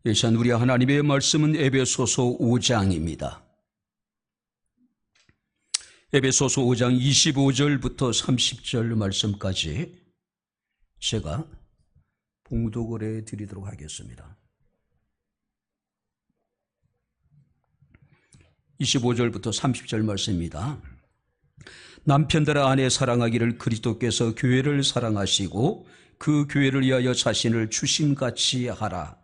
이 시간 우리 하나님의 말씀은 에베소서 5장입니다. 에베소서 5장 25절부터 30절 말씀까지 제가 봉독을 해드리도록 하겠습니다. 25절부터 30절 말씀입니다. 남편들아 아내 사랑하기를 그리스도께서 교회를 사랑하시고 그 교회를 위하여 자신을 주심같이 하라.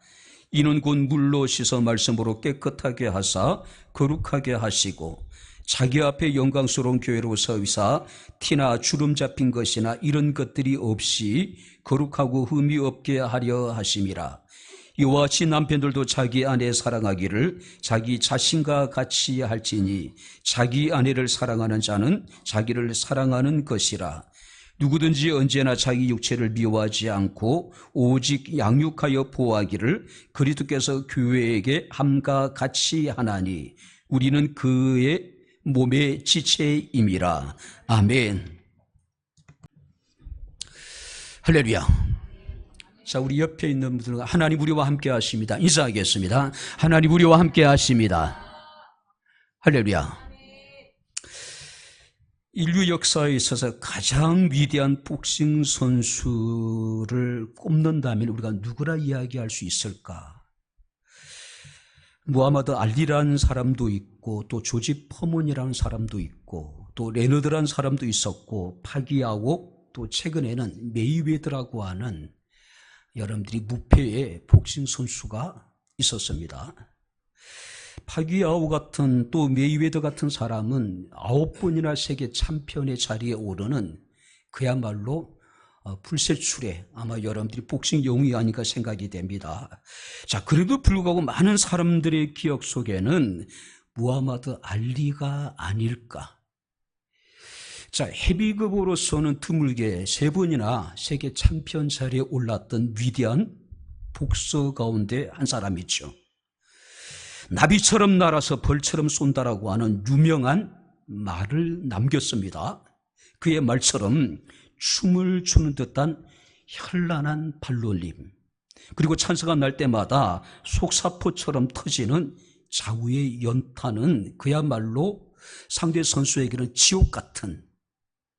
이는 곧 물로 씻어 말씀으로 깨끗하게 하사 거룩하게 하시고 자기 앞에 영광스러운 교회로 서위사 티나 주름 잡힌 것이나 이런 것들이 없이 거룩하고 흠이 없게 하려 하심이라. 이와 같이 남편들도 자기 아내 사랑하기를 자기 자신과 같이 할지니 자기 아내를 사랑하는 자는 자기를 사랑하는 것이라. 누구든지 언제나 자기 육체를 미워하지 않고 오직 양육하여 보호하기를 그리스도께서 교회에게 함과 같이 하나니 우리는 그의 몸의 지체임이라. 아멘. 할렐루야. 자, 우리 옆에 있는 분들과 하나님 우리와 함께 하십니다. 인사하겠습니다. 하나님 우리와 함께 하십니다. 할렐루야. 인류 역사에 있어서 가장 위대한 복싱 선수를 꼽는다면 우리가 누구라 이야기할 수 있을까? 무하마드 알리라는 사람도 있고 또 조지 퍼먼이라는 사람도 있고 또 레너드라는 사람도 있었고 파기아오 또 최근에는 메이웨더라고 하는 여러분들이 무패의 복싱 선수가 있었습니다. 파기아오 같은 또 메이웨더 같은 사람은 9번이나 세계 챔피언의 자리에 오르는 그야말로 불세출의 아마 여러분들이 복싱 영웅이 아닌가 생각이 됩니다. 자, 그래도 불구하고 많은 사람들의 기억 속에는 무하마드 알리가 아닐까. 자, 헤비급으로서는 드물게 3번이나 세계 챔피언 자리에 올랐던 위대한 복서 가운데 한 사람이죠. 나비처럼 날아서 벌처럼 쏜다라고 하는 유명한 말을 남겼습니다. 그의 말처럼 춤을 추는 듯한 현란한 발놀림, 그리고 찬스가 날 때마다 속사포처럼 터지는 좌우의 연타는 그야말로 상대 선수에게는 지옥 같은,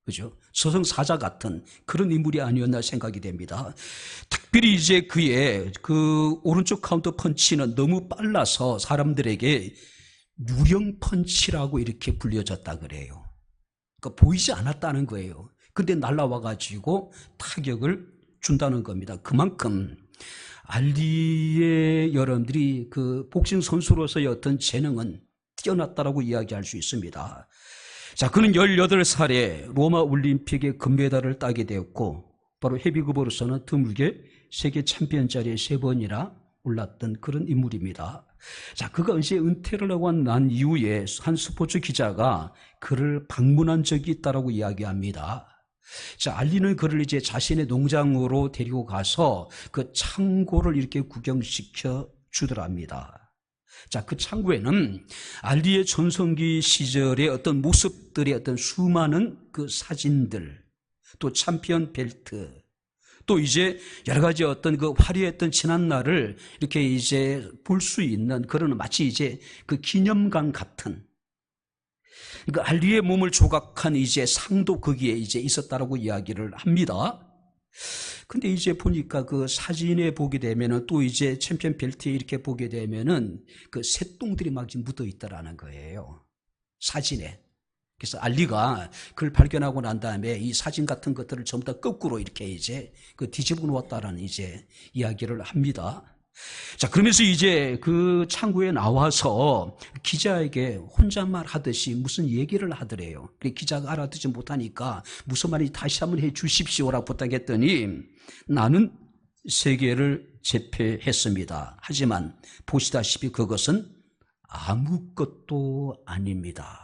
그죠? 저승사자 같은 그런 인물이 아니었나 생각이 됩니다. 특별히 이제 그의 그 오른쪽 카운터 펀치는 너무 빨라서 사람들에게 유령 펀치라고 이렇게 불려졌다 그래요. 그러니까 보이지 않았다는 거예요. 근데 날라와가지고 타격을 준다는 겁니다. 그만큼 알리의 여러분들이 그 복싱 선수로서의 어떤 재능은 뛰어났다라고 이야기할 수 있습니다. 자, 그는 18살에 로마 올림픽에 금메달을 따게 되었고 바로 헤비급으로서는 드물게 세계 챔피언 자리에 3번이나 올랐던 그런 인물입니다. 자, 그가 이제 은퇴를 하고 난 이후에 한 스포츠 기자가 그를 방문한 적이 있다라고 이야기합니다. 자, 알리는 그를 이제 자신의 농장으로 데리고 가서 그 창고를 이렇게 구경시켜 주더랍니다. 자, 그 창고에는 알리의 전성기 시절의 어떤 모습들의 어떤 수많은 그 사진들, 또 챔피언 벨트, 또 이제 여러 가지 어떤 그 화려했던 지난날을 이렇게 이제 볼 수 있는 그런 마치 이제 그 기념관 같은, 그러니까 알리의 몸을 조각한 이제 상도 거기에 이제 있었다라고 이야기를 합니다. 근데 이제 보니까 그 사진에 보게 되면은 또 이제 챔피언 벨트에 이렇게 보게 되면은 그 새똥들이 막 묻어 있다라는 거예요. 사진에. 그래서 알리가 그걸 발견하고 난 다음에 이 사진 같은 것들을 전부 다 거꾸로 이렇게 이제 그 뒤집어 놓았다라는 이제 이야기를 합니다. 자, 그러면서 이제 그 창구에 나와서 기자에게 혼잣말 하듯이 무슨 얘기를 하더래요. 기자가 알아듣지 못하니까 무슨 말인지 다시 한번 해 주십시오라고 부탁했더니 나는 세계를 제패했습니다. 하지만 보시다시피 그것은 아무것도 아닙니다.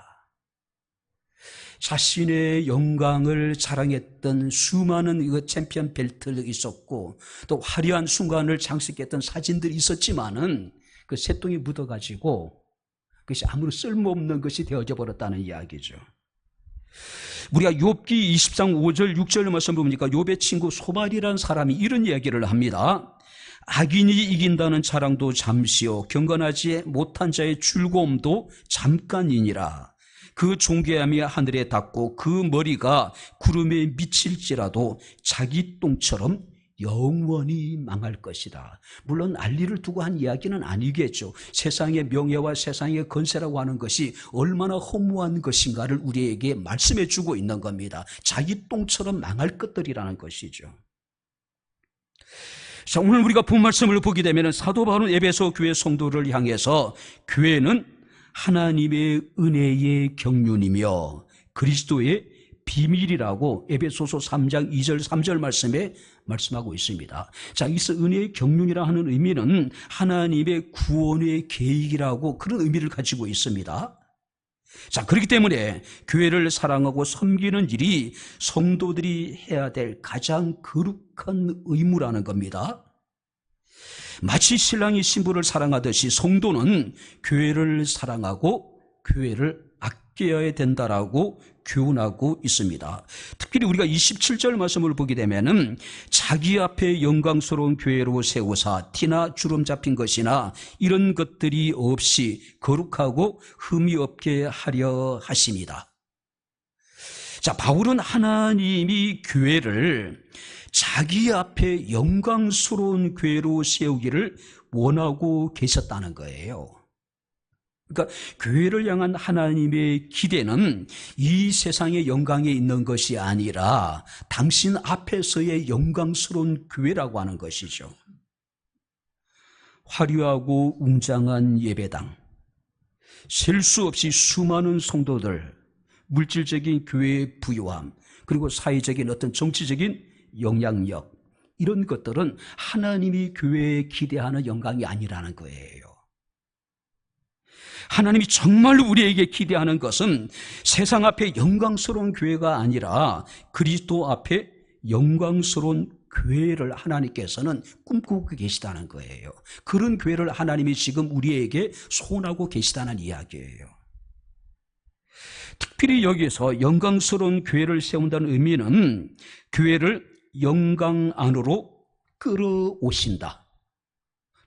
자신의 영광을 자랑했던 수많은 이거 챔피언 벨트가 있었고 또 화려한 순간을 장식했던 사진들이 있었지만은 그 새똥이 묻어가지고 그것이 아무런 쓸모없는 것이 되어져 버렸다는 이야기죠. 우리가 욥기 20장 5절 6절 말씀 보니까 욥의 친구 소발이라는 사람이 이런 이야기를 합니다. 악인이 이긴다는 자랑도 잠시요 경건하지 못한 자의 즐거움도 잠깐이니라. 그 존귀함이 하늘에 닿고 그 머리가 구름에 미칠지라도 자기 똥처럼 영원히 망할 것이다. 물론 난리를 두고 한 이야기는 아니겠죠. 세상의 명예와 세상의 건세라고 하는 것이 얼마나 허무한 것인가를 우리에게 말씀해 주고 있는 겁니다. 자기 똥처럼 망할 것들이라는 것이죠. 자, 오늘 우리가 본 말씀을 보게 되면 사도 바울은 에베소 교회 성도를 향해서 교회는 하나님의 은혜의 경륜이며 그리스도의 비밀이라고 에베소서 3장 2절 3절 말씀에 말씀하고 있습니다. 자, 여기서 은혜의 경륜이라 하는 의미는 하나님의 구원의 계획이라고 그런 의미를 가지고 있습니다. 자, 그렇기 때문에 교회를 사랑하고 섬기는 일이 성도들이 해야 될 가장 거룩한 의무라는 겁니다. 마치 신랑이 신부를 사랑하듯이 성도는 교회를 사랑하고 교회를 아껴야 된다라고 교훈하고 있습니다. 특별히 우리가 27절 말씀을 보게 되면은 자기 앞에 영광스러운 교회로 세우사 티나 주름 잡힌 것이나 이런 것들이 없이 거룩하고 흠이 없게 하려 하십니다. 자, 바울은 하나님이 교회를 자기 앞에 영광스러운 교회로 세우기를 원하고 계셨다는 거예요. 그러니까 교회를 향한 하나님의 기대는 이 세상의 영광에 있는 것이 아니라 당신 앞에서의 영광스러운 교회라고 하는 것이죠. 화려하고 웅장한 예배당, 셀 수 없이 수많은 성도들, 물질적인 교회의 부유함, 그리고 사회적인 어떤 정치적인 영향력, 이런 것들은 하나님이 교회에 기대하는 영광이 아니라는 거예요. 하나님이 정말 우리에게 기대하는 것은 세상 앞에 영광스러운 교회가 아니라 그리스도 앞에 영광스러운 교회를 하나님께서는 꿈꾸고 계시다는 거예요. 그런 교회를 하나님이 지금 우리에게 소원하고 계시다는 이야기예요. 특별히 여기서 영광스러운 교회를 세운다는 의미는 교회를 영광 안으로 끌어오신다.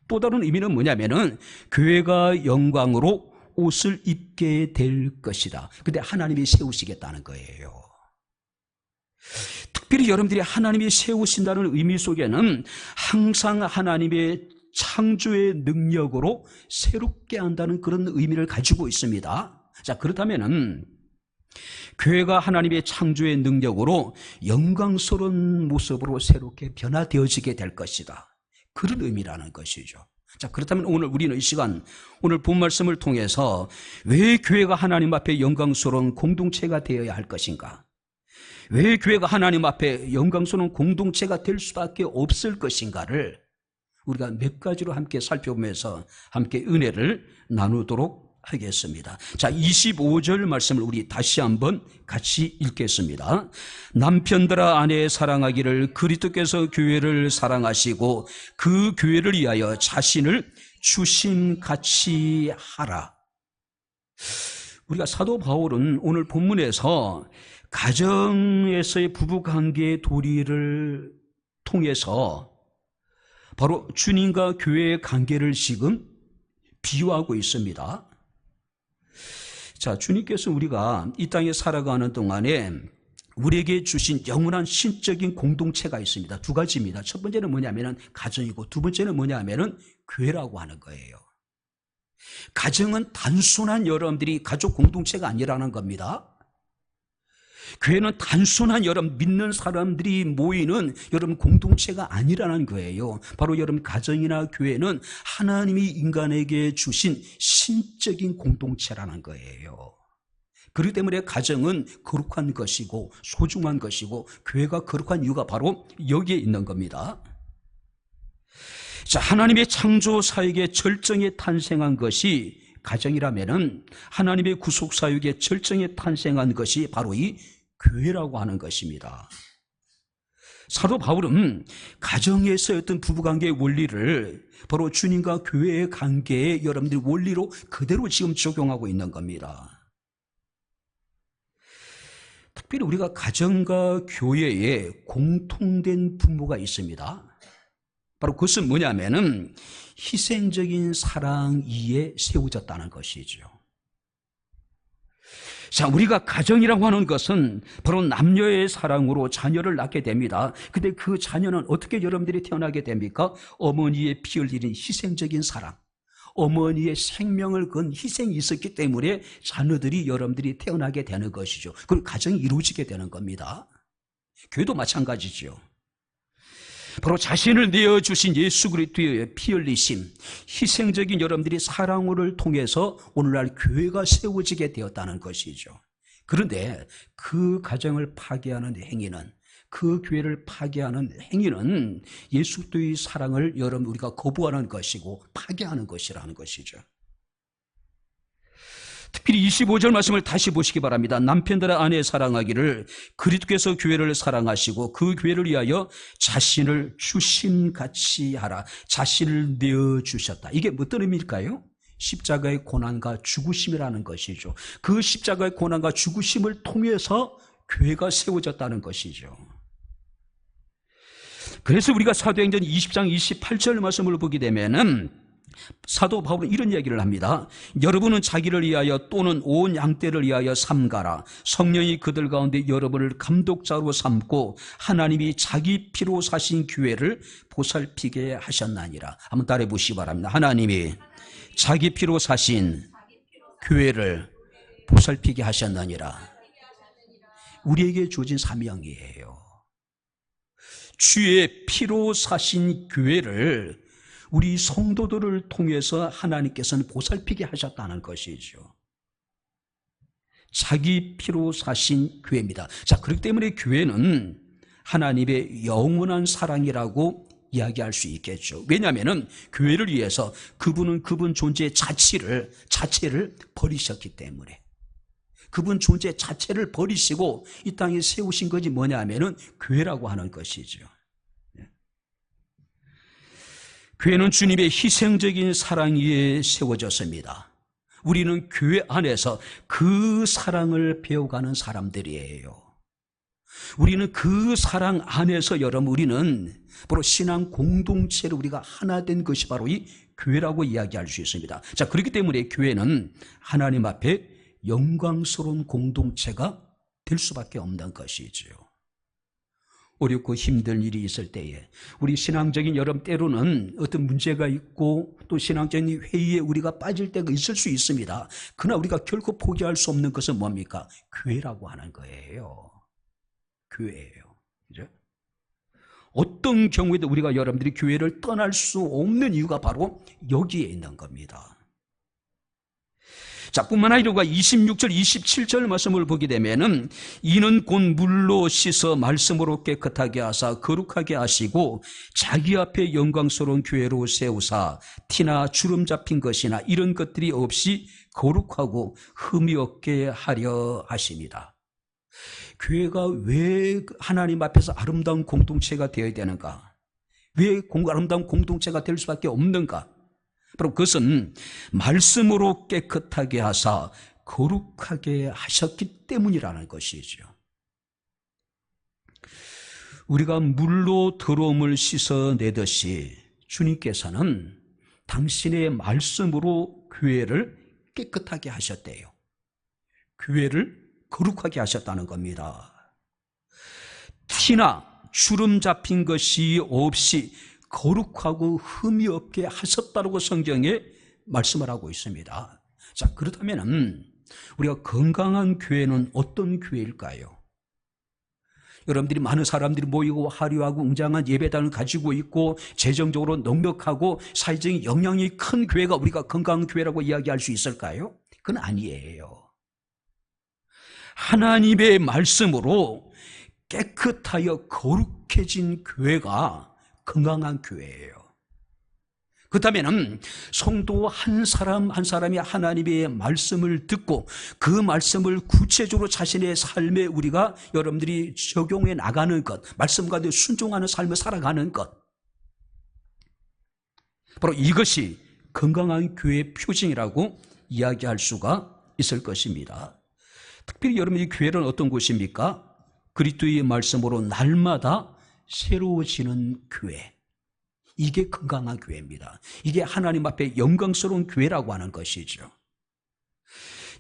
또 다른 의미는 뭐냐면은 교회가 영광으로 옷을 입게 될 것이다. 근데 하나님이 세우시겠다는 거예요. 특별히 여러분들이 하나님이 세우신다는 의미 속에는 항상 하나님의 창조의 능력으로 새롭게 한다는 그런 의미를 가지고 있습니다. 자, 그렇다면은 교회가 하나님의 창조의 능력으로 영광스러운 모습으로 새롭게 변화되어지게 될 것이다. 그런 의미라는 것이죠. 자, 그렇다면 오늘 우리는 이 시간, 오늘 본 말씀을 통해서 왜 교회가 하나님 앞에 영광스러운 공동체가 되어야 할 것인가? 왜 교회가 하나님 앞에 영광스러운 공동체가 될 수밖에 없을 것인가를 우리가 몇 가지로 함께 살펴보면서 함께 은혜를 나누도록 하겠습니다. 자, 25절 말씀을 우리 다시 한번 같이 읽겠습니다. 남편들아 아내 사랑하기를 그리스도께서 교회를 사랑하시고 그 교회를 위하여 자신을 주심같이 하라. 우리가 사도 바울은 오늘 본문에서 가정에서의 부부관계의 도리를 통해서 바로 주님과 교회의 관계를 지금 비유하고 있습니다. 자, 주님께서 우리가 이 땅에 살아가는 동안에 우리에게 주신 영원한 신적인 공동체가 있습니다. 두 가지입니다. 첫 번째는 뭐냐면은 가정이고 두 번째는 뭐냐면은 교회라고 하는 거예요. 가정은 단순한 여러분들이 가족 공동체가 아니라는 겁니다. 교회는 단순한 여러분 믿는 사람들이 모이는 여러분 공동체가 아니라는 거예요. 바로 여러분 가정이나 교회는 하나님이 인간에게 주신 신적인 공동체라는 거예요. 그렇기 때문에 가정은 거룩한 것이고 소중한 것이고 교회가 거룩한 이유가 바로 여기에 있는 겁니다. 자, 하나님의 창조 사역의 절정에 탄생한 것이 가정이라면은 하나님의 구속 사역의 절정에 탄생한 것이 바로 이 교회라고 하는 것입니다. 사도 바울은 가정에서 어떤 부부관계의 원리를 바로 주님과 교회의 관계에 여러분들이 원리로 그대로 지금 적용하고 있는 겁니다. 특별히 우리가 가정과 교회에 공통된 분모가 있습니다. 바로 그것은 뭐냐면은 희생적인 사랑 위에 세워졌다는 것이죠. 자, 우리가 가정이라고 하는 것은 바로 남녀의 사랑으로 자녀를 낳게 됩니다. 근데 그 자녀는 어떻게 여러분들이 태어나게 됩니까? 어머니의 피 흘리는 희생적인 사랑, 어머니의 생명을 건 희생이 있었기 때문에 자녀들이 여러분들이 태어나게 되는 것이죠. 그럼 가정이 이루어지게 되는 겁니다. 교회도 마찬가지죠. 바로 자신을 내어주신 예수 그리스도의 피 흘리심, 희생적인 여러분들이 사랑을 통해서 오늘날 교회가 세워지게 되었다는 것이죠. 그런데 그 가정을 파괴하는 행위는, 그 교회를 파괴하는 행위는 예수 그리스도의 사랑을 여러분 우리가 거부하는 것이고 파괴하는 것이라는 것이죠. 특별히 25절 말씀을 다시 보시기 바랍니다. 남편들의 아내 사랑하기를 그리스도께서 교회를 사랑하시고 그 교회를 위하여 자신을 주심같이 하라. 자신을 내어주셨다. 이게 어떤 의미일까요? 십자가의 고난과 죽으심이라는 것이죠. 그 십자가의 고난과 죽으심을 통해서 교회가 세워졌다는 것이죠. 그래서 우리가 사도행전 20장 28절 말씀을 보게 되면은 사도 바울은 이런 얘기를 합니다. 여러분은 자기를 위하여 또는 온 양떼를 위하여 삼가라. 성령이 그들 가운데 여러분을 감독자로 삼고 하나님이 자기 피로 사신 교회를 보살피게 하셨나니라. 한번 따라해 보시기 바랍니다. 하나님이 자기 피로 사신 교회를 보살피게 하셨나니라. 우리에게 주어진 사명이에요. 주의 피로 사신 교회를 우리 성도들을 통해서 하나님께서는 보살피게 하셨다는 것이죠. 자기 피로 사신 교회입니다. 자, 그렇기 때문에 교회는 하나님의 영원한 사랑이라고 이야기할 수 있겠죠. 왜냐하면 교회를 위해서 그분은 그분 존재 자체를 버리셨기 때문에, 그분 존재 자체를 버리시고 이 땅에 세우신 것이 뭐냐 하면은 교회라고 하는 것이죠. 교회는 주님의 희생적인 사랑 위에 세워졌습니다. 우리는 교회 안에서 그 사랑을 배워가는 사람들이에요. 우리는 그 사랑 안에서 여러분 우리는 바로 신앙 공동체로 우리가 하나 된 것이 바로 이 교회라고 이야기할 수 있습니다. 자, 그렇기 때문에 교회는 하나님 앞에 영광스러운 공동체가 될 수밖에 없는 것이죠. 어렵고 힘든 일이 있을 때에 우리 신앙적인 여러분 때로는 어떤 문제가 있고 또 신앙적인 회의에 우리가 빠질 때가 있을 수 있습니다. 그러나 우리가 결코 포기할 수 없는 것은 뭡니까? 교회라고 하는 거예요. 교회예요. 그죠? 어떤 경우에도 우리가 여러분들이 교회를 떠날 수 없는 이유가 바로 여기에 있는 겁니다. 자, 뿐만 아니라 26절, 27절 말씀을 보게 되면은 이는 곧 물로 씻어 말씀으로 깨끗하게 하사 거룩하게 하시고 자기 앞에 영광스러운 교회로 세우사 티나 주름 잡힌 것이나 이런 것들이 없이 거룩하고 흠이 없게 하려 하십니다. 교회가 왜 하나님 앞에서 아름다운 공동체가 되어야 되는가? 왜 아름다운 공동체가 될 수밖에 없는가? 바로 그것은 말씀으로 깨끗하게 하사 거룩하게 하셨기 때문이라는 것이죠. 우리가 물로 더러움을 씻어내듯이 주님께서는 당신의 말씀으로 교회를 깨끗하게 하셨대요. 교회를 거룩하게 하셨다는 겁니다. 티나 주름 잡힌 것이 없이 거룩하고 흠이 없게 하셨다고 성경에 말씀을 하고 있습니다. 자, 그렇다면 우리가 건강한 교회는 어떤 교회일까요? 여러분들이 많은 사람들이 모이고 화려하고 웅장한 예배당을 가지고 있고 재정적으로 넉넉하고 사회적인 영향이 큰 교회가 우리가 건강한 교회라고 이야기할 수 있을까요? 그건 아니에요. 하나님의 말씀으로 깨끗하여 거룩해진 교회가 건강한 교회예요. 그렇다면 성도 한 사람 한 사람이 하나님의 말씀을 듣고 그 말씀을 구체적으로 자신의 삶에 우리가 여러분들이 적용해 나가는 것, 말씀과 순종하는 삶을 살아가는 것, 바로 이것이 건강한 교회의 표징이라고 이야기할 수가 있을 것입니다. 특별히 여러분이 교회는 어떤 곳입니까? 그리스도의 말씀으로 날마다 새로워지는 교회, 이게 건강한 교회입니다. 이게 하나님 앞에 영광스러운 교회라고 하는 것이죠.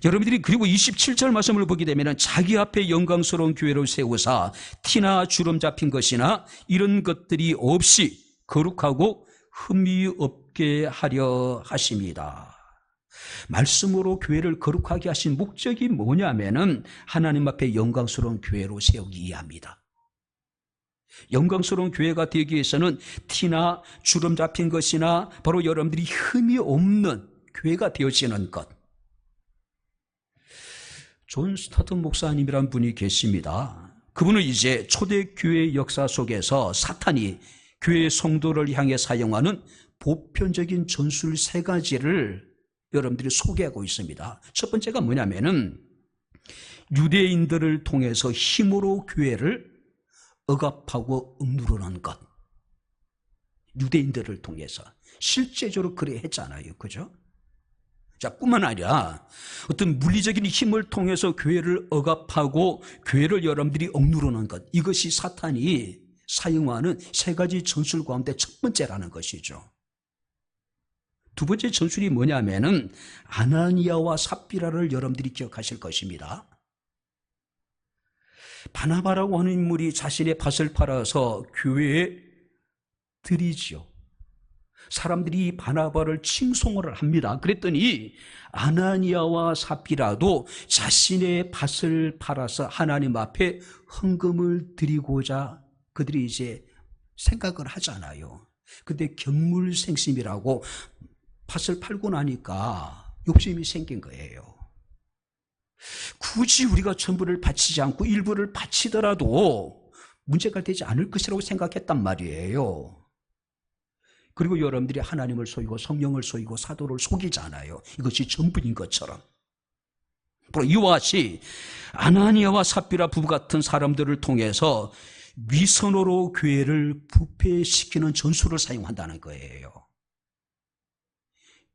여러분들이 그리고 27절 말씀을 보게 되면 자기 앞에 영광스러운 교회를 세우사 티나 주름 잡힌 것이나 이런 것들이 없이 거룩하고 흠이 없게 하려 하십니다. 말씀으로 교회를 거룩하게 하신 목적이 뭐냐면은 하나님 앞에 영광스러운 교회로 세우기 위함이다. 영광스러운 교회가 되기 위해서는 티나 주름 잡힌 것이나 바로 여러분들이 흠이 없는 교회가 되어지는 것. 존 스타튼 목사님이란 분이 계십니다. 그분은 이제 초대교회 역사 속에서 사탄이 교회 성도를 향해 사용하는 보편적인 전술 3가지를 여러분들이 소개하고 있습니다. 첫 번째가 뭐냐면은 유대인들을 통해서 힘으로 교회를 억압하고 억누르는 것. 유대인들을 통해서 실제적으로 그래 했잖아요. 그죠? 자, 뿐만 아니라 어떤 물리적인 힘을 통해서 교회를 억압하고 교회를 여러분들이 억누르는 것. 이것이 사탄이 사용하는 3가지 전술 가운데 첫 번째라는 것이죠. 두 번째 전술이 뭐냐면은 아나니아와 삽비라를 여러분들이 기억하실 것입니다. 바나바라고 하는 인물이 자신의 밭을 팔아서 교회에 드리지요. 사람들이 바나바를 칭송을 합니다. 그랬더니 아나니아와 삽비라도 자신의 밭을 팔아서 하나님 앞에 헌금을 드리고자 그들이 이제 생각을 하잖아요. 근데 경물생심이라고 밭을 팔고 나니까 욕심이 생긴 거예요. 굳이 우리가 전부를 바치지 않고 일부를 바치더라도 문제가 되지 않을 것이라고 생각했단 말이에요. 그리고 여러분들이 하나님을 속이고 성령을 속이고 사도를 속이잖아요. 이것이 전부인 것처럼. 바로 이와 같이 아나니아와 삽비라 부부 같은 사람들을 통해서 위선으로 교회를 부패시키는 전술을 사용한다는 거예요.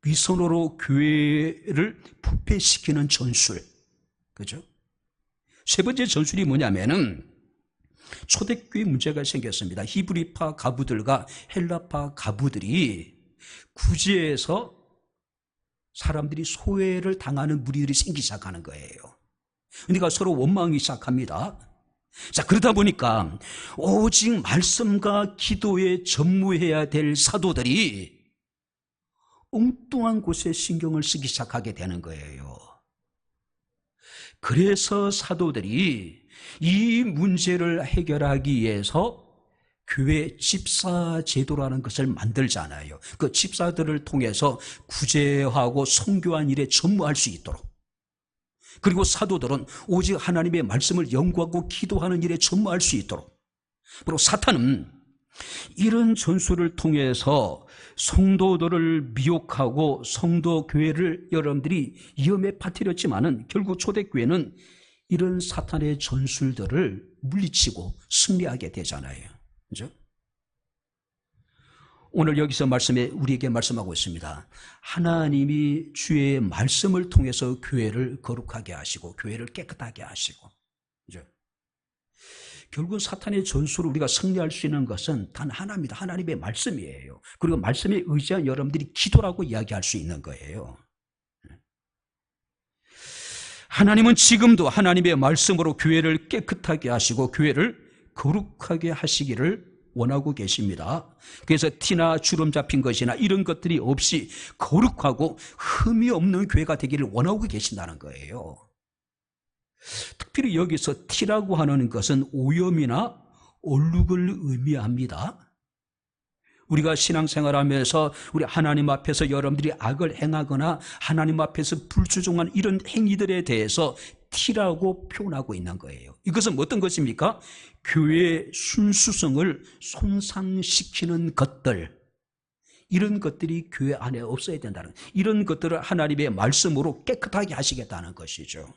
위선으로 교회를 부패시키는 전술. 그죠? 세 번째 전술이 뭐냐면은 초대교회 문제가 생겼습니다. 히브리파 가부들과 헬라파 가부들이 구제해서 사람들이 소외를 당하는 무리들이 생기기 시작하는 거예요. 그러니까 서로 원망이 시작합니다. 자, 그러다 보니까 오직 말씀과 기도에 전무해야 될 사도들이 엉뚱한 곳에 신경을 쓰기 시작하게 되는 거예요. 그래서 사도들이 이 문제를 해결하기 위해서 교회 집사 제도라는 것을 만들잖아요. 그 집사들을 통해서 구제하고 선교한 일에 전무할 수 있도록. 그리고 사도들은 오직 하나님의 말씀을 연구하고 기도하는 일에 전무할 수 있도록. 그리고 사탄은 이런 전술을 통해서 성도들을 미혹하고 성도 교회를 여러분들이 위험에 빠뜨렸지만은 결국 초대교회는 이런 사탄의 전술들을 물리치고 승리하게 되잖아요. 그죠? 오늘 여기서 우리에게 말씀하고 있습니다. 하나님이 주의 말씀을 통해서 교회를 거룩하게 하시고 교회를 깨끗하게 하시고. 그죠? 결국 사탄의 전술을 우리가 승리할 수 있는 것은 단 하나입니다. 하나님의 말씀이에요. 그리고 말씀에 의지한 여러분들이 기도라고 이야기할 수 있는 거예요. 하나님은 지금도 하나님의 말씀으로 교회를 깨끗하게 하시고 교회를 거룩하게 하시기를 원하고 계십니다. 그래서 티나 주름 잡힌 것이나 이런 것들이 없이 거룩하고 흠이 없는 교회가 되기를 원하고 계신다는 거예요. 특별히 여기서 티라고 하는 것은 오염이나 얼룩을 의미합니다. 우리가 신앙생활하면서 우리 하나님 앞에서 여러분들이 악을 행하거나 하나님 앞에서 불주종한 이런 행위들에 대해서 티라고 표현하고 있는 거예요. 이것은 어떤 것입니까? 교회의 순수성을 손상시키는 것들, 이런 것들이 교회 안에 없어야 된다는, 이런 것들을 하나님의 말씀으로 깨끗하게 하시겠다는 것이죠.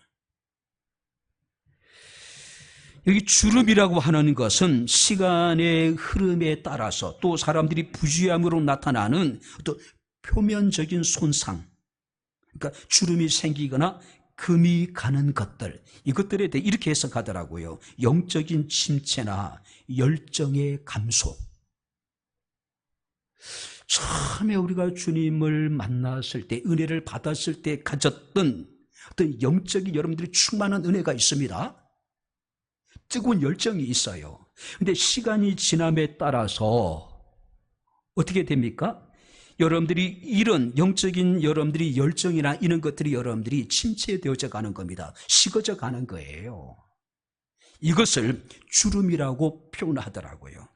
여기 주름이라고 하는 것은 시간의 흐름에 따라서 또 사람들이 부주의함으로 나타나는 어떤 표면적인 손상, 그러니까 주름이 생기거나 금이 가는 것들, 이것들에 대해 이렇게 해석하더라고요. 영적인 침체나 열정의 감소. 처음에 우리가 주님을 만났을 때, 은혜를 받았을 때 가졌던 어떤 영적인 여러분들이 충만한 은혜가 있습니다. 뜨거운 열정이 있어요. 근데 시간이 지남에 따라서 어떻게 됩니까? 여러분들이 이런 영적인 여러분들이 열정이나 이런 것들이 여러분들이 침체되어져 가는 겁니다. 식어져 가는 거예요. 이것을 주름이라고 표현하더라고요.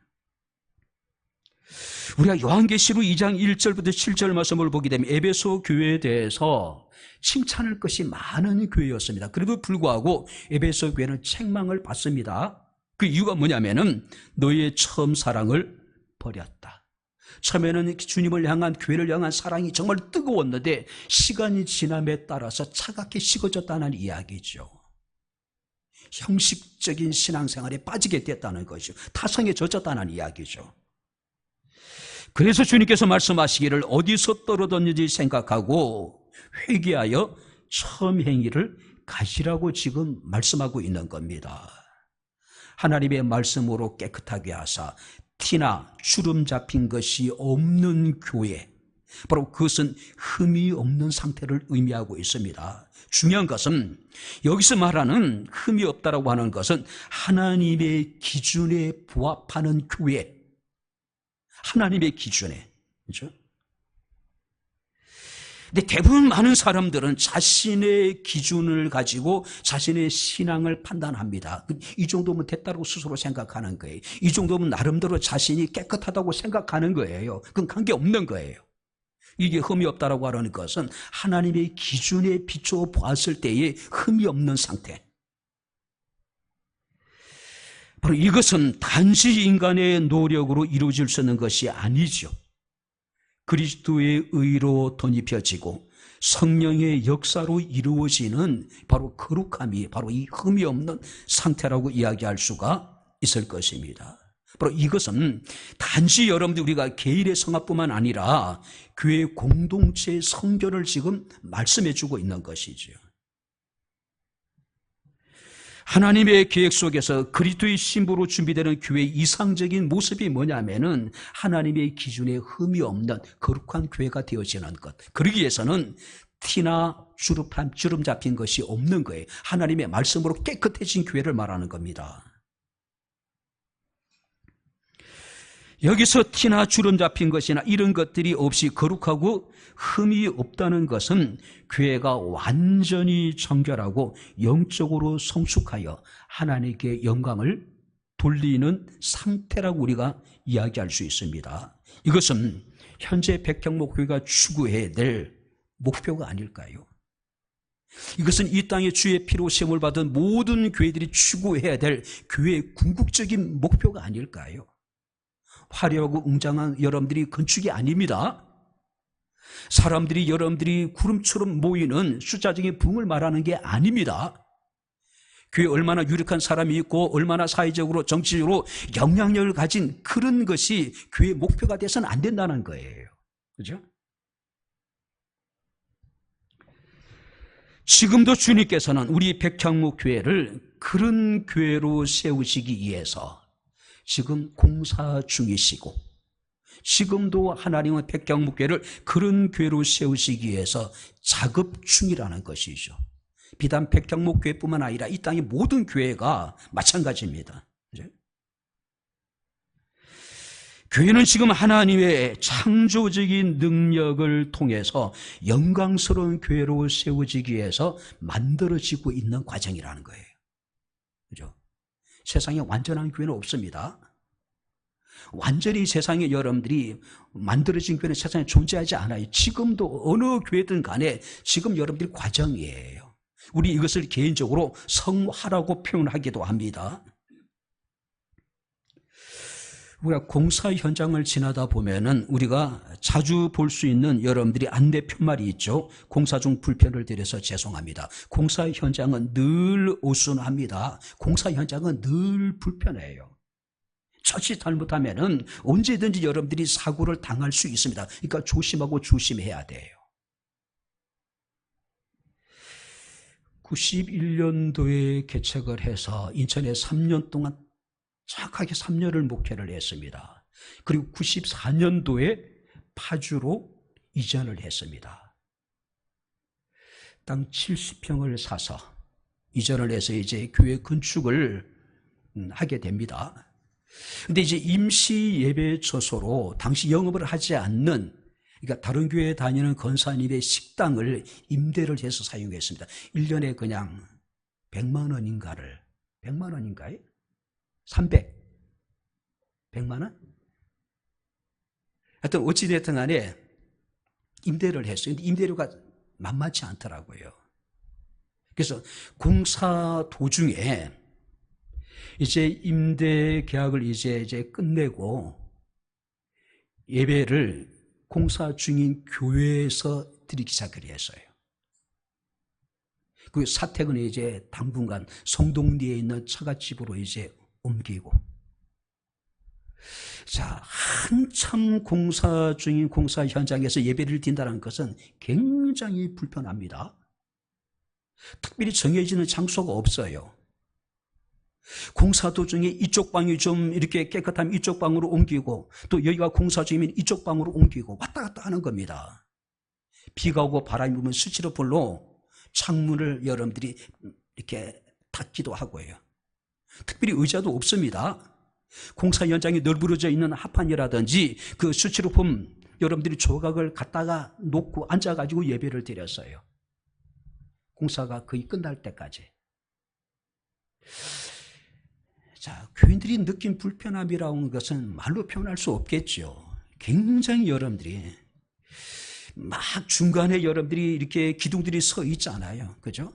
우리가 요한계시록 2장 1절부터 7절 말씀을 보게 되면 에베소 교회에 대해서 칭찬할 것이 많은 교회였습니다. 그래도 불구하고 에베소 교회는 책망을 받습니다. 그 이유가 뭐냐면은 너희의 처음 사랑을 버렸다. 처음에는 주님을 향한, 교회를 향한 사랑이 정말 뜨거웠는데 시간이 지남에 따라서 차갑게 식어졌다는 이야기죠. 형식적인 신앙생활에 빠지게 됐다는 것이죠. 타성해졌다는 이야기죠. 그래서 주님께서 말씀하시기를 어디서 떨어졌는지 생각하고 회개하여 처음 행위를 가시라고 지금 말씀하고 있는 겁니다. 하나님의 말씀으로 깨끗하게 하사 티나 주름 잡힌 것이 없는 교회, 바로 그것은 흠이 없는 상태를 의미하고 있습니다. 중요한 것은 여기서 말하는 흠이 없다라고 하는 것은 하나님의 기준에 부합하는 교회, 하나님의 기준에, 그렇죠? 근데 대부분 많은 사람들은 자신의 기준을 가지고 자신의 신앙을 판단합니다. 이 정도면 됐다고 스스로 생각하는 거예요. 이 정도면 나름대로 자신이 깨끗하다고 생각하는 거예요. 그건 관계없는 거예요. 이게 흠이 없다라고 하는 것은 하나님의 기준에 비춰 보았을 때의 흠이 없는 상태. 바로 이것은 단지 인간의 노력으로 이루어질 수 있는 것이 아니죠. 그리스도의 의로 덧입혀지고 성령의 역사로 이루어지는 바로 거룩함이 바로 이 흠이 없는 상태라고 이야기할 수가 있을 것입니다. 바로 이것은 단지 여러분들 우리가 개인의 성화뿐만 아니라 교회 공동체의 성결을 지금 말씀해 주고 있는 것이죠. 하나님의 계획 속에서 그리스도의 신부로 준비되는 교회의 이상적인 모습이 뭐냐면은 하나님의 기준에 흠이 없는 거룩한 교회가 되어지는 것. 그러기 위해서는 티나 주름 잡힌 것이 없는 거예요. 하나님의 말씀으로 깨끗해진 교회를 말하는 겁니다. 여기서 티나 주름 잡힌 것이나 이런 것들이 없이 거룩하고 흠이 없다는 것은 교회가 완전히 정결하고 영적으로 성숙하여 하나님께 영광을 돌리는 상태라고 우리가 이야기할 수 있습니다. 이것은 현재 백향목교회가 추구해야 될 목표가 아닐까요? 이것은 이 땅에 주의 피로 세움을 받은 모든 교회들이 추구해야 될 교회의 궁극적인 목표가 아닐까요? 화려하고 웅장한 여러분들이 건축이 아닙니다. 사람들이 여러분들이 구름처럼 모이는 숫자적인 붕을 말하는 게 아닙니다. 교회에 얼마나 유력한 사람이 있고 얼마나 사회적으로 정치적으로 영향력을 가진 그런 것이 교회의 목표가 돼서는 안 된다는 거예요. 그렇죠? 지금도 주님께서는 우리 백향목교회를 그런 교회로 세우시기 위해서 지금 공사 중이시고 지금도 하나님은 백향목교회를 그런 교회로 세우시기 위해서 작업 중이라는 것이죠. 비단 백향목교회뿐만 아니라 이 땅의 모든 교회가 마찬가지입니다. 교회는 지금 하나님의 창조적인 능력을 통해서 영광스러운 교회로 세워지기 위해서 만들어지고 있는 과정이라는 거예요. 그죠? 세상에 완전한 교회는 없습니다. 완전히 세상에 여러분들이 만들어진 교회는 세상에 존재하지 않아요. 지금도 어느 교회든 간에 지금 여러분들이 과정이에요. 우리 이것을 개인적으로 성화라고 표현하기도 합니다. 우리가 공사 현장을 지나다 보면은 우리가 자주 볼 수 있는 여러분들이 안내 편말이 있죠. 공사 중 불편을 드려서 죄송합니다. 공사 현장은 늘 어수선합니다. 공사 현장은 늘 불편해요. 처치 잘못하면은 언제든지 여러분들이 사고를 당할 수 있습니다. 그러니까 조심하고 조심해야 돼요. 91년도에 개척을 해서 인천에 3년 동안 정확하게 3년을 목회를 했습니다. 그리고 94년도에 파주로 이전을 했습니다. 땅 70평을 사서 이전을 해서 이제 교회 건축을 하게 됩니다. 근데 이제 임시 예배 처소로 당시 영업을 하지 않는, 그러니까 다른 교회에 다니는 권사님의 식당을 임대를 해서 사용했습니다. 1년에 그냥 100만 원인가를, 100만 원인가요? 300? 100만 원? 하여튼 어찌됐든 간에 임대를 했어요. 근데 임대료가 만만치 않더라고요. 그래서 공사 도중에 이제 임대 계약을 이제 끝내고 예배를 공사 중인 교회에서 드리기 시작을 했어요. 그 사택은 이제 당분간 성동리에 있는 처갓집으로 이제 옮기고, 자, 한참 공사 중인 공사 현장에서 예배를 드린다는 것은 굉장히 불편합니다. 특별히 정해지는 장소가 없어요. 공사 도중에 이쪽 방이 좀 이렇게 깨끗하면 이쪽 방으로 옮기고, 또 여기가 공사 중이면 이쪽 방으로 옮기고 왔다 갔다 하는 겁니다. 비가 오고 바람이 불면 스티로폴로 창문을 여러분들이 이렇게 닫기도 하고요. 특별히 의자도 없습니다. 공사 현장이 널브러져 있는 합판이라든지 그 스티로폼 여러분들이 조각을 갖다가 놓고 앉아가지고 예배를 드렸어요. 공사가 거의 끝날 때까지. 자, 교인들이 느낀 불편함이라고 하는 것은 말로 표현할 수 없겠죠. 굉장히 여러분들이 막 중간에 여러분들이 이렇게 기둥들이 서 있잖아요. 그죠?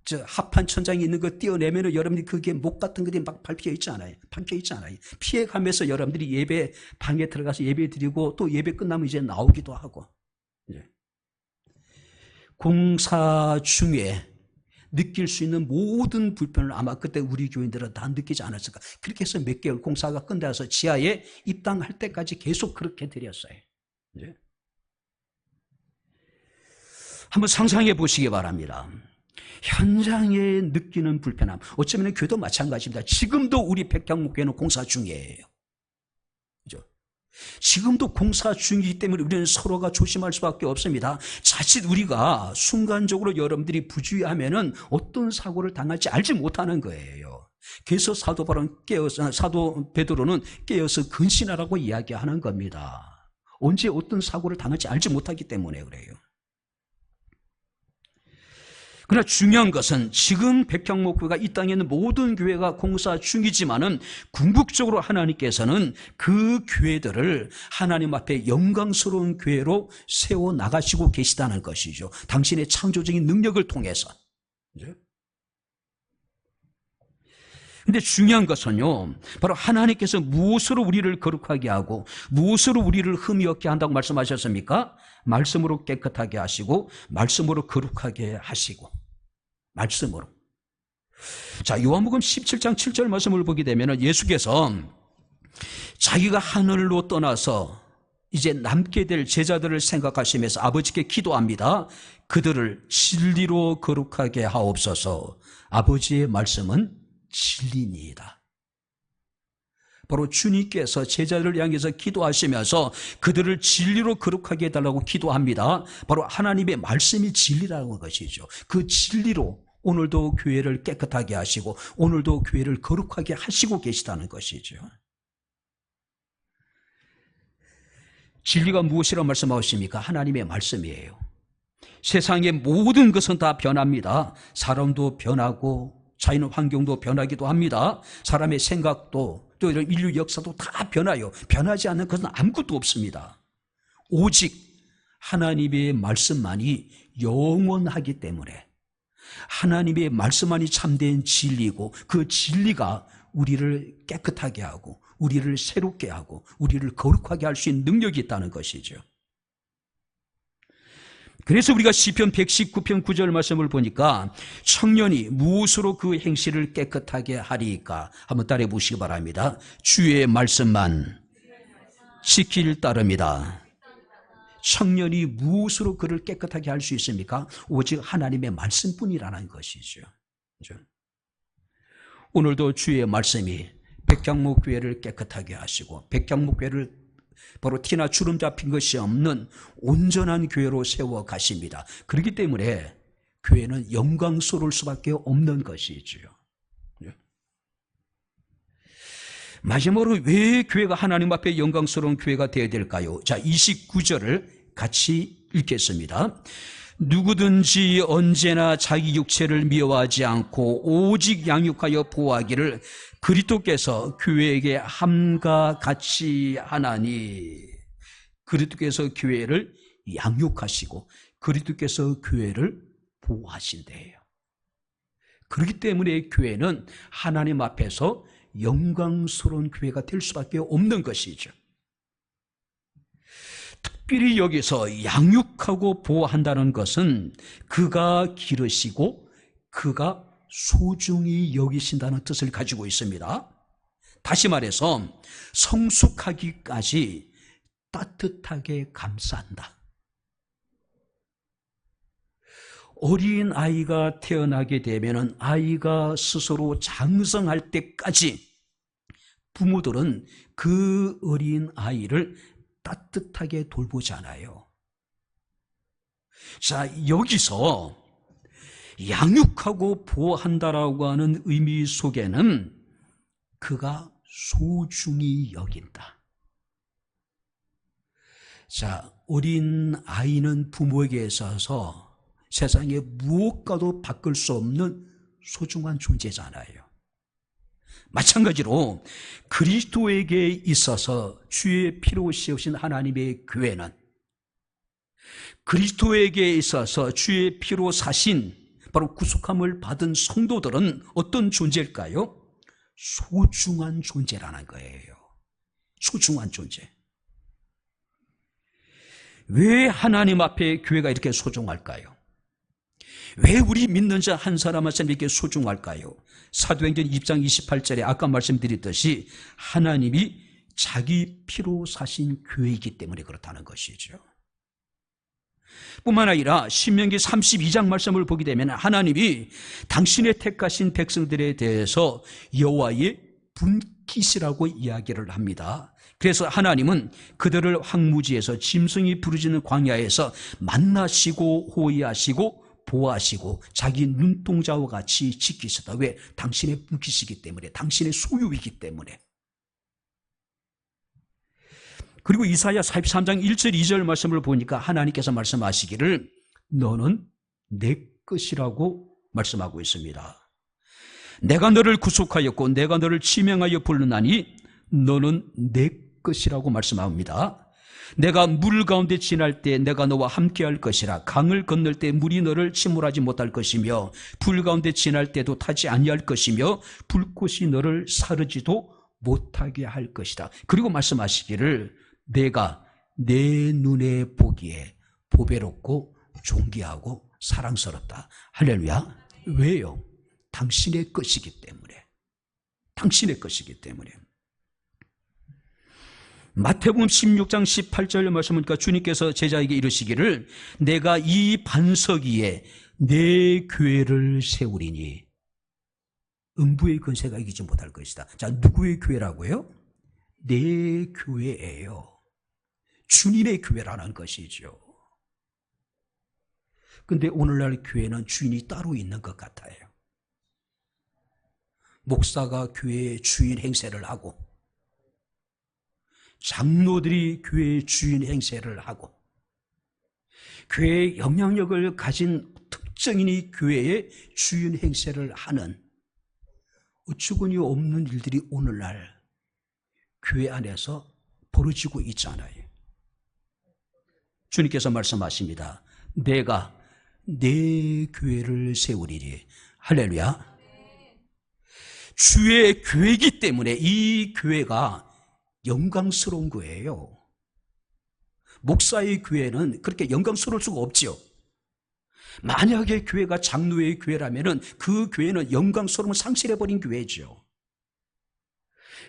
저 합판 천장이 있는 거 띄어내면 여러분들이 그게 목 같은 것들이 막 밟혀 있잖아요. 박혀 있잖아요. 피해가면서 여러분들이 예배 방에 들어가서 예배 드리고 또 예배 끝나면 이제 나오기도 하고. 공사 중에 느낄 수 있는 모든 불편을 아마 그때 우리 교인들은 다 느끼지 않았을까. 그렇게 해서 몇 개월 공사가 끝나서 지하에 입당할 때까지 계속 그렇게 드렸어요. 이제 한번 상상해 보시기 바랍니다. 현장에 느끼는 불편함. 어쩌면 교회도 마찬가지입니다. 지금도 우리 백향목교회는 공사 중이에요. 그죠? 지금도 공사 중이기 때문에 우리는 서로가 조심할 수밖에 없습니다. 자칫 우리가 순간적으로 여러분들이 부주의하면은 어떤 사고를 당할지 알지 못하는 거예요. 그래서 사도 베드로는 깨어서 근신하라고 이야기하는 겁니다. 언제 어떤 사고를 당할지 알지 못하기 때문에 그래요. 그러나 중요한 것은 지금 백향목교회가 이 땅에 있는 모든 교회가 공사 중이지만은 궁극적으로 하나님께서는 그 교회들을 하나님 앞에 영광스러운 교회로 세워나가시고 계시다는 것이죠. 당신의 창조적인 능력을 통해서. 근데 중요한 것은요, 바로 하나님께서 무엇으로 우리를 거룩하게 하고 무엇으로 우리를 흠이 없게 한다고 말씀하셨습니까? 말씀으로 깨끗하게 하시고 말씀으로 거룩하게 하시고. 말씀으로. 자, 요한복음 17장 7절 말씀을 보게 되면 예수께서 자기가 하늘로 떠나서 이제 남게 될 제자들을 생각하시면서 아버지께 기도합니다. 그들을 진리로 거룩하게 하옵소서. 아버지의 말씀은 진리니이다. 바로 주님께서 제자들을 향해서 기도하시면서 그들을 진리로 거룩하게 해달라고 기도합니다. 바로 하나님의 말씀이 진리라는 것이죠. 그 진리로 오늘도 교회를 깨끗하게 하시고 오늘도 교회를 거룩하게 하시고 계시다는 것이죠. 진리가 무엇이라고 말씀하십니까? 하나님의 말씀이에요. 세상의 모든 것은 다 변합니다. 사람도 변하고 자연 환경도 변하기도 합니다. 사람의 생각도 또 이런 인류 역사도 다 변해요. 변하지 않는 것은 아무것도 없습니다. 오직 하나님의 말씀만이 영원하기 때문에 하나님의 말씀만이 참된 진리고 그 진리가 우리를 깨끗하게 하고 우리를 새롭게 하고 우리를 거룩하게 할 수 있는 능력이 있다는 것이죠. 그래서 우리가 시편 119편 9절 말씀을 보니까 청년이 무엇으로 그 행실을 깨끗하게 하리까? 한번 따라해 보시기 바랍니다. 주의 말씀만 지킬 따름이다. 청년이 무엇으로 그를 깨끗하게 할 수 있습니까? 오직 하나님의 말씀뿐이라는 것이죠. 그렇죠? 오늘도 주의 말씀이 백향목교회를 깨끗하게 하시고 백향목교회를 바로 티나 주름 잡힌 것이 없는 온전한 교회로 세워 가십니다. 그렇기 때문에 교회는 영광스러울 수밖에 없는 것이지요. 마지막으로 왜 교회가 하나님 앞에 영광스러운 교회가 되어야 될까요? 자, 29절을 같이 읽겠습니다. 누구든지 언제나 자기 육체를 미워하지 않고 오직 양육하여 보호하기를 그리스도께서 교회에게 함과 같이 하나니. 그리스도께서 교회를 양육하시고 그리스도께서 교회를 보호하신대요. 그렇기 때문에 교회는 하나님 앞에서 영광스러운 교회가 될 수밖에 없는 것이죠. 특별히 여기서 양육하고 보호한다는 것은 그가 기르시고 그가 소중히 여기신다는 뜻을 가지고 있습니다. 다시 말해서 성숙하기까지 따뜻하게 감싼다. 어린 아이가 태어나게 되면 아이가 스스로 장성할 때까지 부모들은 그 어린 아이를 따뜻하게 돌보잖아요. 자, 여기서 양육하고 보호한다라고 하는 의미 속에는 그가 소중히 여긴다. 자, 어린 아이는 부모에게 있어서 세상에 무엇과도 바꿀 수 없는 소중한 존재잖아요. 마찬가지로 그리스도에게 있어서 주의 피로 씌우신 하나님의 교회는 그리스도에게 있어서 주의 피로 사신 바로 구속함을 받은 성도들은 어떤 존재일까요? 소중한 존재라는 거예요. 소중한 존재. 왜 하나님 앞에 교회가 이렇게 소중할까요? 왜 우리 믿는 자 한 사람 한 사람 이렇게 소중할까요? 사도행전 2장 28절에 아까 말씀드렸듯이 하나님이 자기 피로 사신 교회이기 때문에 그렇다는 것이죠. 뿐만 아니라 신명기 32장 말씀을 보게 되면 하나님이 당신의 택하신 백성들에 대해서 여호와의 분깃이라고 이야기를 합니다. 그래서 하나님은 그들을 황무지에서 짐승이 부르짖는 광야에서 만나시고 호위하시고 보호하시고 자기 눈동자와 같이 지키시다. 왜? 당신의 분깃이기 때문에, 당신의 소유이기 때문에. 그리고 이사야 43장 1절 2절 말씀을 보니까 하나님께서 말씀하시기를 너는 내 것이라고 말씀하고 있습니다. 내가 너를 구속하였고 내가 너를 지명하여 부르나니 너는 내 것이라고 말씀합니다. 내가 물 가운데 지날 때 내가 너와 함께할 것이라. 강을 건널 때 물이 너를 침몰하지 못할 것이며 불 가운데 지날 때도 타지 아니할 것이며 불꽃이 너를 사르지도 못하게 할 것이다. 그리고 말씀하시기를 내가 내 눈에 보기에 보배롭고 존귀하고 사랑스럽다. 할렐루야. 왜요? 당신의 것이기 때문에. 당신의 것이기 때문에. 마태복음 16장 18절 말씀 보니까 주님께서 제자에게 이르시기를 내가 이 반석 위에 내 교회를 세우리니 음부의 권세가 이기지 못할 것이다. 자, 누구의 교회라고요? 내 교회예요. 주님의 교회라는 것이죠. 근데 오늘날 교회는 주인이 따로 있는 것 같아요. 목사가 교회의 주인 행세를 하고 장로들이 교회의 주인 행세를 하고 교회의 영향력을 가진 특정인이 교회의 주인 행세를 하는 어처구니 없는 일들이 오늘날 교회 안에서 벌어지고 있잖아요. 주님께서 말씀하십니다. 내가 내 교회를 세우리니. 할렐루야. 주의 교회이기 때문에 이 교회가 영광스러운 거예요. 목사의 교회는 그렇게 영광스러울 수가 없지요. 만약에 교회가 장로의 교회라면 그 교회는 영광스러움을 상실해버린 교회죠.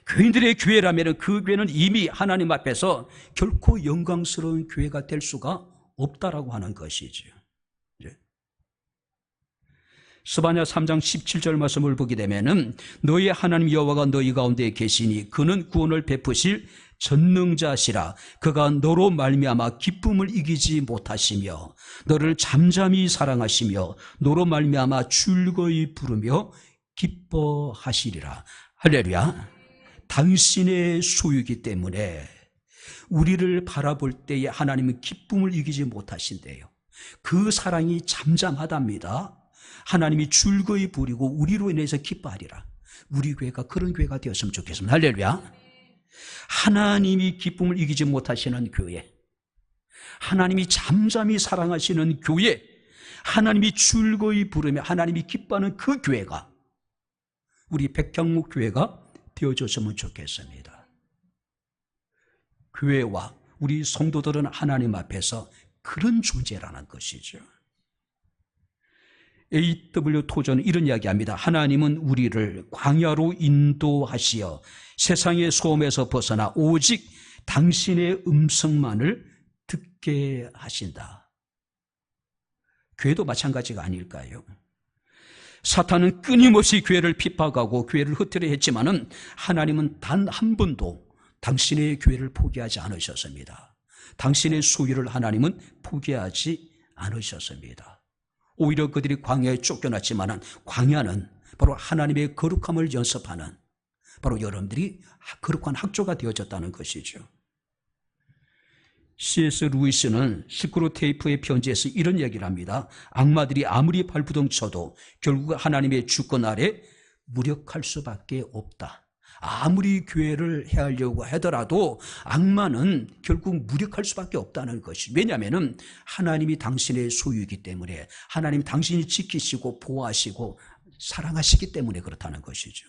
교인들의 교회라면 그 교회는 이미 하나님 앞에서 결코 영광스러운 교회가 될 수가 없다라고 하는 것이죠. 스바냐 3장 17절 말씀을 보게 되면은 너희 하나님 여호와가 너희 가운데 계시니 그는 구원을 베푸실 전능자시라. 그가 너로 말미암아 기쁨을 이기지 못하시며 너를 잠잠히 사랑하시며 너로 말미암아 즐거이 부르며 기뻐하시리라. 할렐루야. 당신의 소유이기 때문에 우리를 바라볼 때에 하나님은 기쁨을 이기지 못하신대요. 그 사랑이 잠잠하답니다. 하나님이 즐거이 부리고 우리로 인해서 기뻐하리라. 우리 교회가 그런 교회가 되었으면 좋겠습니다. 할렐루야. 하나님이 기쁨을 이기지 못하시는 교회, 하나님이 잠잠히 사랑하시는 교회, 하나님이 즐거이 부르며 하나님이 기뻐하는 그 교회가 우리 백향목 교회가 되어줬으면 좋겠습니다. 교회와 우리 성도들은 하나님 앞에서 그런 존재라는 것이죠. A.W. 토저는 이런 이야기합니다. 하나님은 우리를 광야로 인도하시어 세상의 소음에서 벗어나 오직 당신의 음성만을 듣게 하신다. 교회도 마찬가지가 아닐까요? 사탄은 끊임없이 교회를 핍박하고 교회를 흩트려 했지만은 하나님은 단 한 번도 당신의 교회를 포기하지 않으셨습니다. 당신의 소유를 하나님은 포기하지 않으셨습니다. 오히려 그들이 광야에 쫓겨났지만은 광야는 바로 하나님의 거룩함을 연습하는 바로 여러분들이 거룩한 학교가 되어졌다는 것이죠. C.S. 루이스는 시크로 테이프의 편지에서 이런 얘기를 합니다. 악마들이 아무리 발부둥 쳐도 결국 하나님의 주권 아래 무력할 수밖에 없다. 아무리 교회를 해하려고 하더라도 악마는 결국 무력할 수밖에 없다는 것이. 왜냐하면 하나님이 당신의 소유이기 때문에, 하나님이 당신이 지키시고 보호하시고 사랑하시기 때문에 그렇다는 것이죠.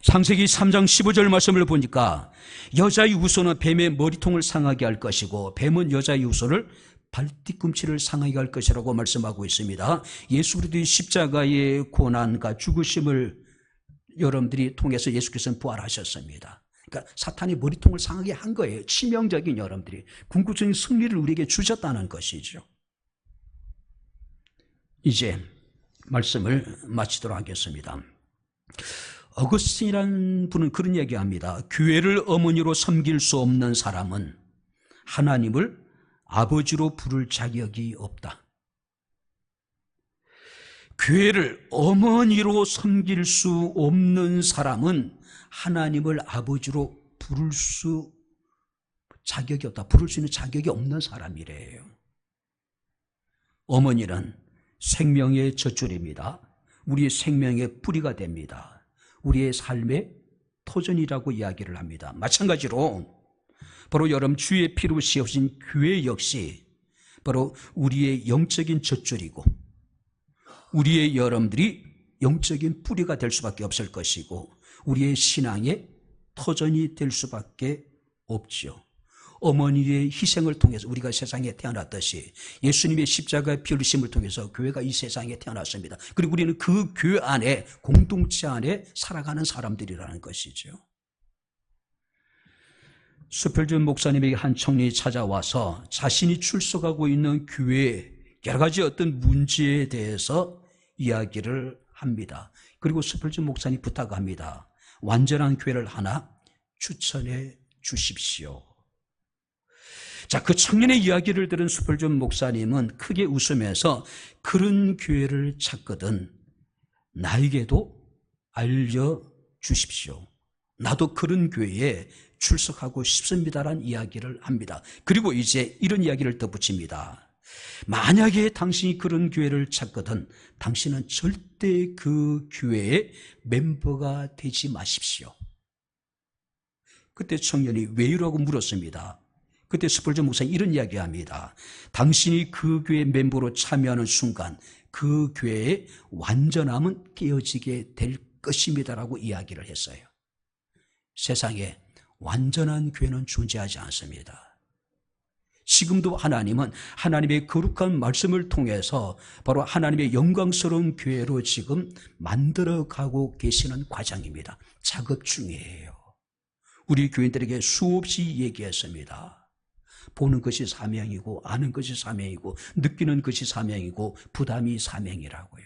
창세기 3장 15절 말씀을 보니까 여자의 후손은 뱀의 머리통을 상하게 할 것이고 뱀은 여자의 후손을 발뒤꿈치를 상하게 할 것이라고 말씀하고 있습니다. 예수 그리스도의 십자가의 고난과 죽으심을 여러분들이 통해서 예수께서는 부활하셨습니다. 그러니까 사탄이 머리통을 상하게 한 거예요. 치명적인 여러분들이 궁극적인 승리를 우리에게 주셨다는 것이죠. 이제 말씀을 마치도록 하겠습니다. 어거스틴이라는 분은 그런 얘기합니다. 교회를 어머니로 섬길 수 없는 사람은 하나님을 아버지로 부를 자격이 없다. 교회를 어머니로 섬길 수 없는 사람은 하나님을 아버지로 부를 수 자격이 없다. 부를 수 있는 자격이 없는 사람이래요. 어머니는 생명의 젖줄입니다. 우리의 생명의 뿌리가 됩니다. 우리의 삶의 터전이라고 이야기를 합니다. 마찬가지로 바로 여러분 주의 피로 씌우신 교회 역시 바로 우리의 영적인 젖줄이고 우리의 여러분들이 영적인 뿌리가 될 수밖에 없을 것이고 우리의 신앙의 터전이 될 수밖에 없죠. 어머니의 희생을 통해서 우리가 세상에 태어났듯이 예수님의 십자가의 피 흘리심을 통해서 교회가 이 세상에 태어났습니다. 그리고 우리는 그 교회 안에 공동체 안에 살아가는 사람들이라는 것이죠. 스펄전 목사님에게 한 청년이 찾아와서 자신이 출석하고 있는 교회의 여러 가지 어떤 문제에 대해서 이야기를 합니다. 그리고 스펄전 목사님이 부탁합니다. 완전한 교회를 하나 추천해 주십시오. 자, 그 청년의 이야기를 들은 스펄전 목사님은 크게 웃으면서 그런 교회를 찾거든 나에게도 알려주십시오. 나도 그런 교회에 출석하고 싶습니다라는 이야기를 합니다. 그리고 이제 이런 이야기를 덧붙입니다. 만약에 당신이 그런 교회를 찾거든 당신은 절대 그 교회의 멤버가 되지 마십시오. 그때 청년이 왜요라고 물었습니다. 그때 스펄전 목사님이 이런 이야기합니다. 당신이 그 교회 멤버로 참여하는 순간 그 교회의 완전함은 깨어지게 될 것입니다라고 이야기를 했어요. 세상에 완전한 교회는 존재하지 않습니다. 지금도 하나님은 하나님의 거룩한 말씀을 통해서 바로 하나님의 영광스러운 교회로 지금 만들어가고 계시는 과정입니다. 작업 중이에요. 우리 교인들에게 수없이 얘기했습니다. 보는 것이 사명이고 아는 것이 사명이고 느끼는 것이 사명이고 부담이 사명이라고요.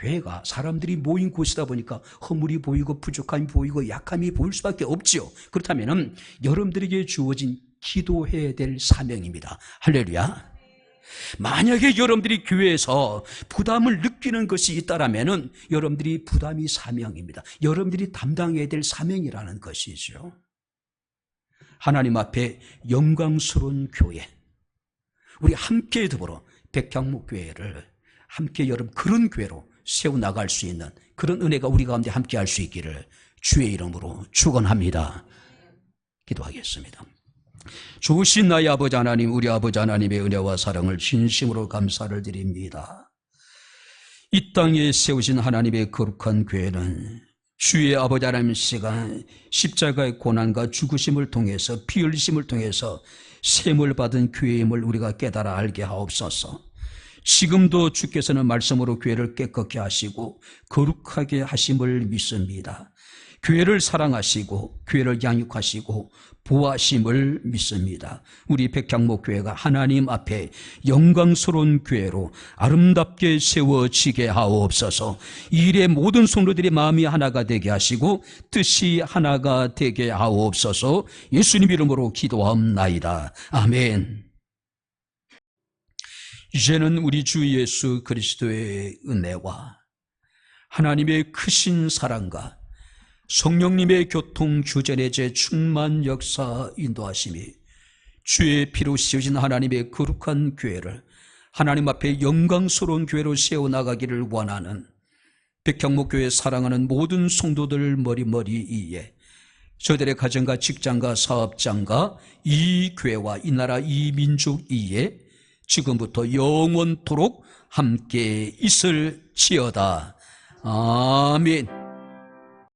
교회가 사람들이 모인 곳이다 보니까 허물이 보이고 부족함이 보이고 약함이 보일 수밖에 없지요. 그렇다면 여러분들에게 주어진 기도해야 될 사명입니다. 할렐루야. 만약에 여러분들이 교회에서 부담을 느끼는 것이 있다면 여러분들이 부담이 사명입니다. 여러분들이 담당해야 될 사명이라는 것이죠. 하나님 앞에 영광스러운 교회, 우리 함께 더불어 백향목교회를 함께 여러분 그런 교회로 세워나갈 수 있는 그런 은혜가 우리 가운데 함께 할 수 있기를 주의 이름으로 축원합니다. 기도하겠습니다. 좋으신 나의 아버지 하나님, 우리 아버지 하나님의 은혜와 사랑을 진심으로 감사를 드립니다. 이 땅에 세우신 하나님의 거룩한 교회는 주의 아버지 하나님 시간 십자가의 고난과 죽으심을 통해서 피 흘리심을 통해서 셈을 받은 교회임을 우리가 깨달아 알게 하옵소서. 지금도 주께서는 말씀으로 교회를 깨끗게 하시고 거룩하게 하심을 믿습니다. 교회를 사랑하시고 교회를 양육하시고 보호하심을 믿습니다. 우리 백향목교회가 하나님 앞에 영광스러운 교회로 아름답게 세워지게 하옵소서. 이 일의 모든 성도들의 마음이 하나가 되게 하시고 뜻이 하나가 되게 하옵소서. 예수님 이름으로 기도하옵나이다. 아멘. 이제는 우리 주 예수 그리스도의 은혜와 하나님의 크신 사랑과 성령님의 교통 주전의 제 충만 역사 인도하심이 주의 피로 씌워진 하나님의 거룩한 교회를 하나님 앞에 영광스러운 교회로 세워나가기를 원하는 백향목교회 사랑하는 모든 성도들 머리머리 위에 저들의 가정과 직장과 사업장과 이 교회와 이 나라 이 민족 위에 지금부터 영원토록 함께 있을지어다. 아멘.